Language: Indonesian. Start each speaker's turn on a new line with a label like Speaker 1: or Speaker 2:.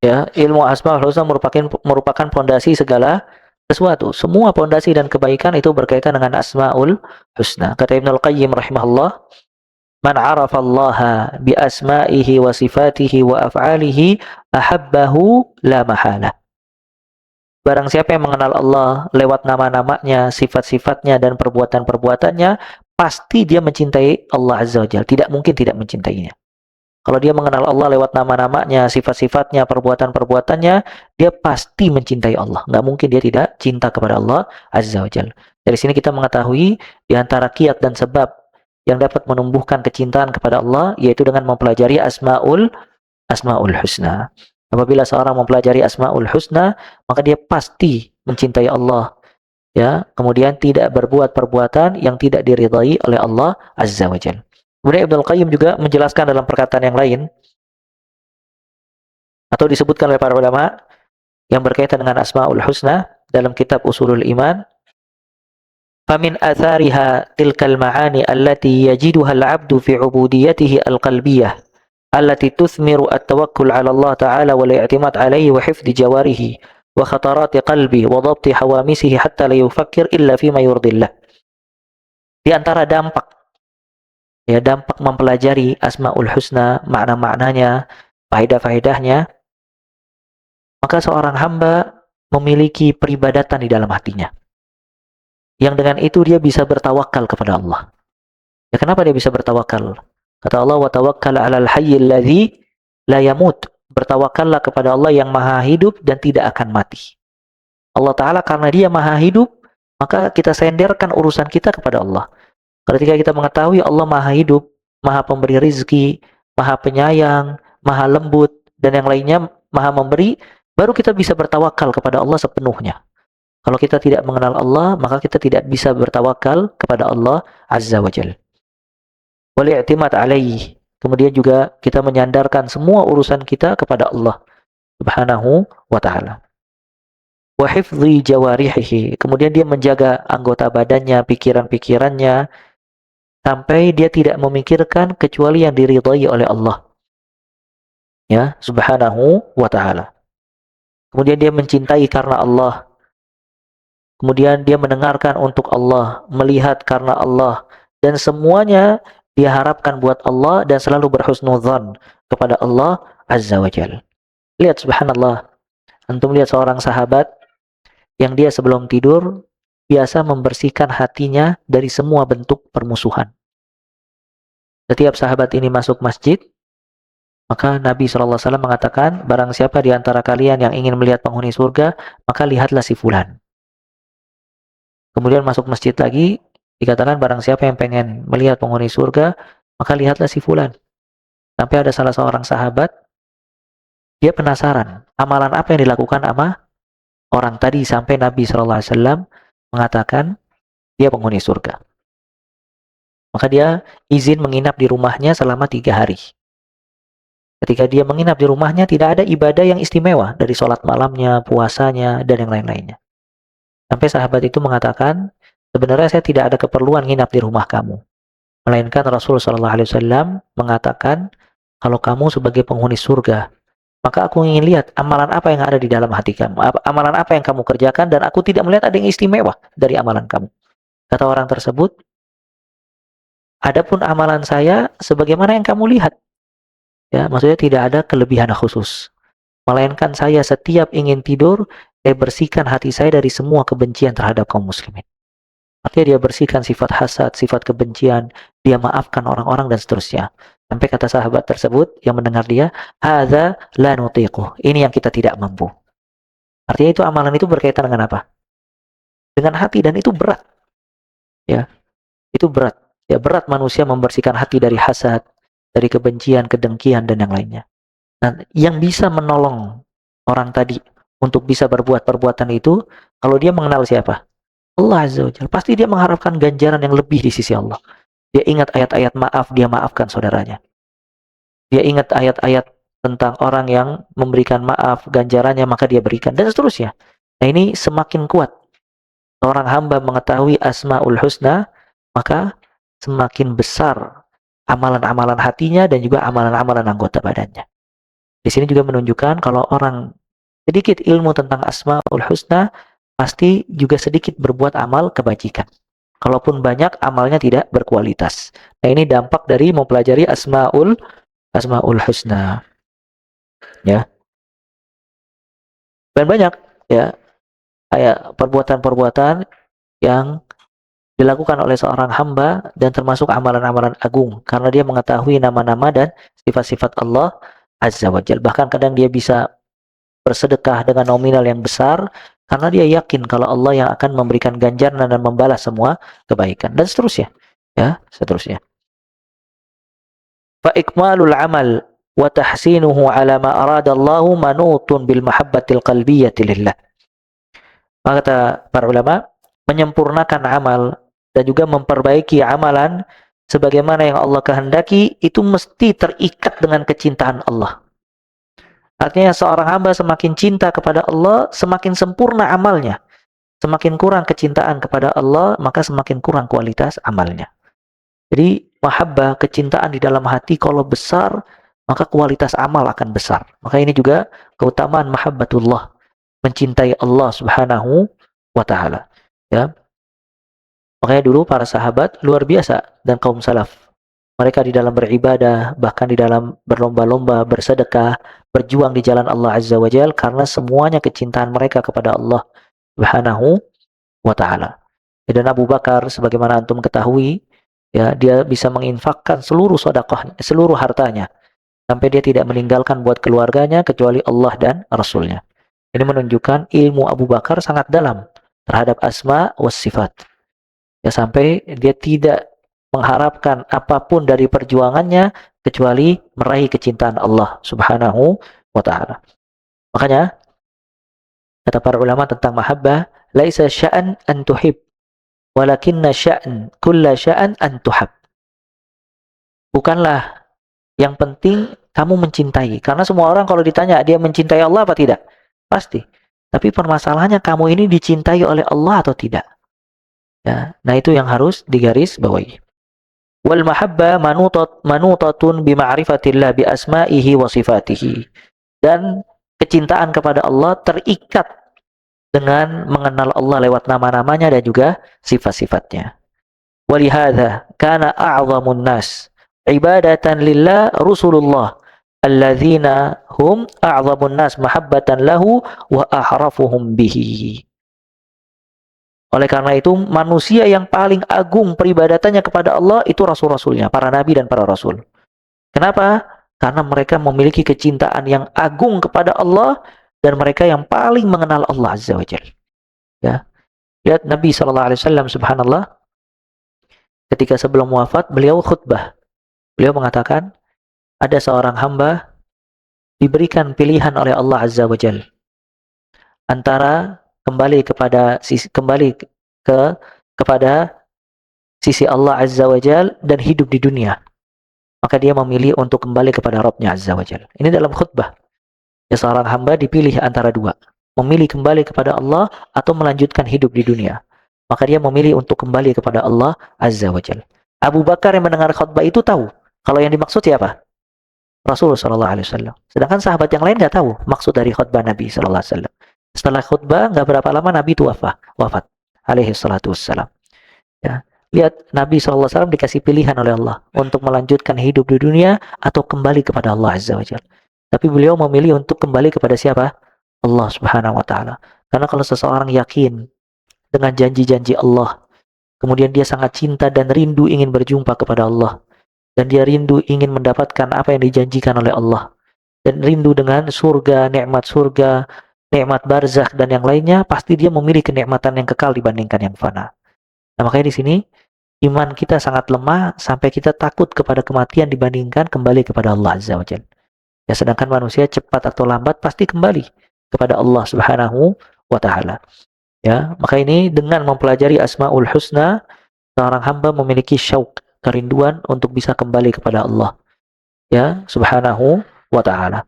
Speaker 1: Ya, ilmu asmaul husna merupakan pondasi segala sesuatu. Semua pondasi dan kebaikan itu berkaitan dengan asmaul husna. Kata Ibnu Al-Qayyim rahimahullah, "Man 'arafa Allah bi asma'ihi wa sifatihi wa af'alihi ahabbahu la mahalah." Barang siapa yang mengenal Allah lewat nama-namanya, sifat-sifatnya dan perbuatan-perbuatannya, pasti dia mencintai Allah Azza wa Jalla. Tidak mungkin tidak mencintainya. Kalau dia mengenal Allah lewat nama-namanya, sifat-sifatnya, perbuatan-perbuatannya, dia pasti mencintai Allah. Nggak mungkin dia tidak cinta kepada Allah Azza wa Jalla. Dari sini kita mengetahui di antara kiat dan sebab yang dapat menumbuhkan kecintaan kepada Allah, yaitu dengan mempelajari Asma'ul Husna. Apabila seorang mempelajari Asma'ul Husna, maka dia pasti mencintai Allah. Ya, kemudian tidak berbuat perbuatan yang tidak diridhai oleh Allah Azza wa Jalla. Kemudian Ibnu Al-Qayyim juga menjelaskan dalam perkataan yang lain, atau disebutkan oleh para ulama yang berkaitan dengan Asma'ul Husna dalam kitab Ushulul Iman, "Famin athariha tilkal ma'ani allati yajiduha al-'abdu fi 'ubudiyatihi al-qalbiyah allati tuthmiru at-tawakkul 'ala Allah Ta'ala wal i'timad 'alaihi wa hifdhi jawarihi wa khatarati qalbi wa dhabti hawamisihi hatta la yufakkir illa fima yurdillah." Di antara dampak mempelajari Asma'ul Husna, makna-maknanya, faedah-faedahnya, maka seorang hamba memiliki peribadatan di dalam hatinya. Yang dengan itu dia bisa bertawakal kepada Allah. Ya, kenapa dia bisa bertawakal? Kata Allah, "Wa tawakkal 'alal hayyil ladzi la yamut." Bertawakallah kepada Allah yang maha hidup dan tidak akan mati. Allah Ta'ala karena dia maha hidup, maka kita senderkan urusan kita kepada Allah. Ketika kita mengetahui Allah maha hidup, maha pemberi rizki, maha penyayang, maha lembut, dan yang lainnya maha memberi, baru kita bisa bertawakal kepada Allah sepenuhnya. Kalau kita tidak mengenal Allah, maka kita tidak bisa bertawakal kepada Allah Azza wa Jalla. Wal i'timad alaih. Kemudian juga kita menyandarkan semua urusan kita kepada Allah Subhanahu wa Ta'ala. Wa hifdhi jawarihi. Kemudian dia menjaga anggota badannya, pikiran-pikirannya, sampai dia tidak memikirkan kecuali yang diridhai oleh Allah. Ya, Subhanahu wa Ta'ala. Kemudian dia mencintai karena Allah. Kemudian dia mendengarkan untuk Allah, melihat karena Allah, dan semuanya dia harapkan buat Allah dan selalu berhusnudzan kepada Allah Azza wa Jalla. Lihat subhanallah, antum lihat seorang sahabat yang dia sebelum tidur biasa membersihkan hatinya dari semua bentuk permusuhan. Setiap sahabat ini masuk masjid, maka Nabi SAW mengatakan, barang siapa di antara kalian yang ingin melihat penghuni surga, maka lihatlah si fulan. Kemudian masuk masjid lagi, dikatakan barang siapa yang pengen melihat penghuni surga, maka lihatlah si fulan. Sampai ada salah seorang sahabat, dia penasaran, amalan apa yang dilakukan sama orang tadi sampai Nabi SAW mengatakan dia penghuni surga. Maka dia izin menginap di rumahnya selama 3 hari. Ketika dia menginap di rumahnya, tidak ada ibadah yang istimewa dari sholat malamnya, puasanya, dan yang lain-lainnya. Sampai sahabat itu mengatakan, sebenarnya saya tidak ada keperluan nginap di rumah kamu. Melainkan Rasul SAW mengatakan, kalau kamu sebagai penghuni surga, maka aku ingin lihat amalan apa yang ada di dalam hati kamu. Amalan apa yang kamu kerjakan, dan aku tidak melihat ada yang istimewa dari amalan kamu. Kata orang tersebut, adapun amalan saya sebagaimana yang kamu lihat. Ya, maksudnya tidak ada kelebihan khusus. Melainkan saya setiap ingin tidur, saya bersihkan hati saya dari semua kebencian terhadap kaum muslimin. Artinya dia bersihkan sifat hasad, sifat kebencian, dia maafkan orang-orang dan seterusnya. Sampai kata sahabat tersebut yang mendengar dia, hadza la nutiquh. Ini yang kita tidak mampu. Artinya itu amalan itu berkaitan dengan apa? Dengan hati, dan itu berat. Ya, itu berat. Ya, berat manusia membersihkan hati dari hasad, dari kebencian, kedengkian dan yang lainnya. Nah, yang bisa menolong orang tadi untuk bisa berbuat perbuatan itu, kalau dia mengenal siapa? Allah Azza wa Jalla. Pasti dia mengharapkan ganjaran yang lebih di sisi Allah. Dia ingat ayat-ayat maaf, dia maafkan saudaranya. Dia ingat ayat-ayat tentang orang yang memberikan maaf, ganjarannya maka dia berikan, dan seterusnya. Nah, ini semakin kuat seorang hamba mengetahui Asma'ul Husna, maka semakin besar amalan-amalan hatinya dan juga amalan-amalan anggota badannya. Di sini juga menunjukkan kalau orang sedikit ilmu tentang Asmaul Husna, pasti juga sedikit berbuat amal kebajikan. Kalaupun banyak, amalnya tidak berkualitas. Nah, ini dampak dari mempelajari Asmaul Husna. Ya, dan banyak ya kayak perbuatan-perbuatan yang dilakukan oleh seorang hamba dan termasuk amalan-amalan agung karena dia mengetahui nama-nama dan sifat-sifat Allah Azza wa Jalla. Bahkan kadang dia bisa bersedekah dengan nominal yang besar karena dia yakin kalau Allah yang akan memberikan ganjaran dan membalas semua kebaikan dan seterusnya. Ya, seterusnya. Fa ikmalul amal wa tahsinuhu ala ma arada Allah manutun bil mahabbatil qalbiyyati lillah. Maka kata para ulama, menyempurnakan amal dan juga memperbaiki amalan sebagaimana yang Allah kehendaki itu mesti terikat dengan kecintaan Allah. Artinya seorang hamba semakin cinta kepada Allah, semakin sempurna amalnya. Semakin kurang kecintaan kepada Allah, maka semakin kurang kualitas amalnya. Jadi mahabbah, kecintaan di dalam hati kalau besar, maka kualitas amal akan besar. Maka ini juga keutamaan mahabbatullah, mencintai Allah Subhanahu wa taala. Ya. Makanya dulu para sahabat luar biasa dan kaum salaf. Mereka di dalam beribadah, bahkan di dalam berlomba-lomba, bersedekah, berjuang di jalan Allah Azza wa Jalla karena semuanya kecintaan mereka kepada Allah Subhanahu wa taala. Dan Abu Bakar sebagaimana antum ketahui, ya, dia bisa menginfakkan seluruh sedekah, seluruh hartanya sampai dia tidak meninggalkan buat keluarganya kecuali Allah dan Rasulnya. Ini menunjukkan ilmu Abu Bakar sangat dalam terhadap asma was sifat. Ya, sampai dia tidak mengharapkan apapun dari perjuangannya kecuali meraih kecintaan Allah Subhanahu wa taala. Makanya kata para ulama tentang mahabbah, laisa sya'an an tuhib, walakinna sya'an kulla sya'an an tuhab. Bukanlah yang penting kamu mencintai, karena semua orang kalau ditanya dia mencintai Allah apa tidak? Pasti. Tapi permasalahannya kamu ini dicintai oleh Allah atau tidak? Ya, nah itu yang harus digaris bawahi. Wal mahabba manutatun bi ma'rifatillah bi asma'ihi wa sifatihi. Dan kecintaan kepada Allah terikat dengan mengenal Allah lewat nama-namanya dan juga sifat-sifatnya. Walihadza kana a'zamun nas ibadatan lillah Rasulullah alladzina hum a'zamun nas mahabbatan lahu wa ahrafuhum bihi. Oleh karena itu, manusia yang paling agung peribadatannya kepada Allah itu rasul-rasulnya, para nabi dan para rasul. Kenapa? Karena mereka memiliki kecintaan yang agung kepada Allah dan mereka yang paling mengenal Allah Azza wa Jalla. Ya. Lihat Nabi SAW, subhanallah, ketika sebelum wafat, beliau khutbah. Beliau mengatakan, ada seorang hamba diberikan pilihan oleh Allah Azza wa Jalla antara kembali kepada sisi Allah Azza wa Jal dan hidup di dunia. Maka dia memilih untuk kembali kepada Rabbnya Azza wa Jal. Ini dalam khutbah. Ya, seorang hamba dipilih antara dua. Memilih kembali kepada Allah atau melanjutkan hidup di dunia. Maka dia memilih untuk kembali kepada Allah Azza wa Jal. Abu Bakar yang mendengar khutbah itu tahu. Kalau yang dimaksud siapa? Rasulullah SAW. Sedangkan sahabat yang lain nggak tahu maksud dari khutbah Nabi SAW. Setelah khutbah, nggak berapa lama Nabi itu wafat. Alaihi salatu wassalam. Ya. Lihat, Nabi SAW dikasih pilihan oleh Allah untuk melanjutkan hidup di dunia atau kembali kepada Allah Azza wa Jalla. Tapi beliau memilih untuk kembali kepada siapa? Allah Subhanahu wa Ta'ala. Karena kalau seseorang yakin dengan janji-janji Allah, kemudian dia sangat cinta dan rindu ingin berjumpa kepada Allah, dan dia rindu ingin mendapatkan apa yang dijanjikan oleh Allah, dan rindu dengan surga, nikmat barzakh dan yang lainnya, pasti dia memilih kenikmatan yang kekal dibandingkan yang fana. Nah, makanya di sini iman kita sangat lemah sampai kita takut kepada kematian dibandingkan kembali kepada Allah Azza wa Jalla. Ya, sedangkan manusia cepat atau lambat pasti kembali kepada Allah Subhanahu wa taala. Ya, maka ini dengan mempelajari Asmaul Husna, seorang hamba memiliki syauq, kerinduan untuk bisa kembali kepada Allah. Ya, Subhanahu wa taala.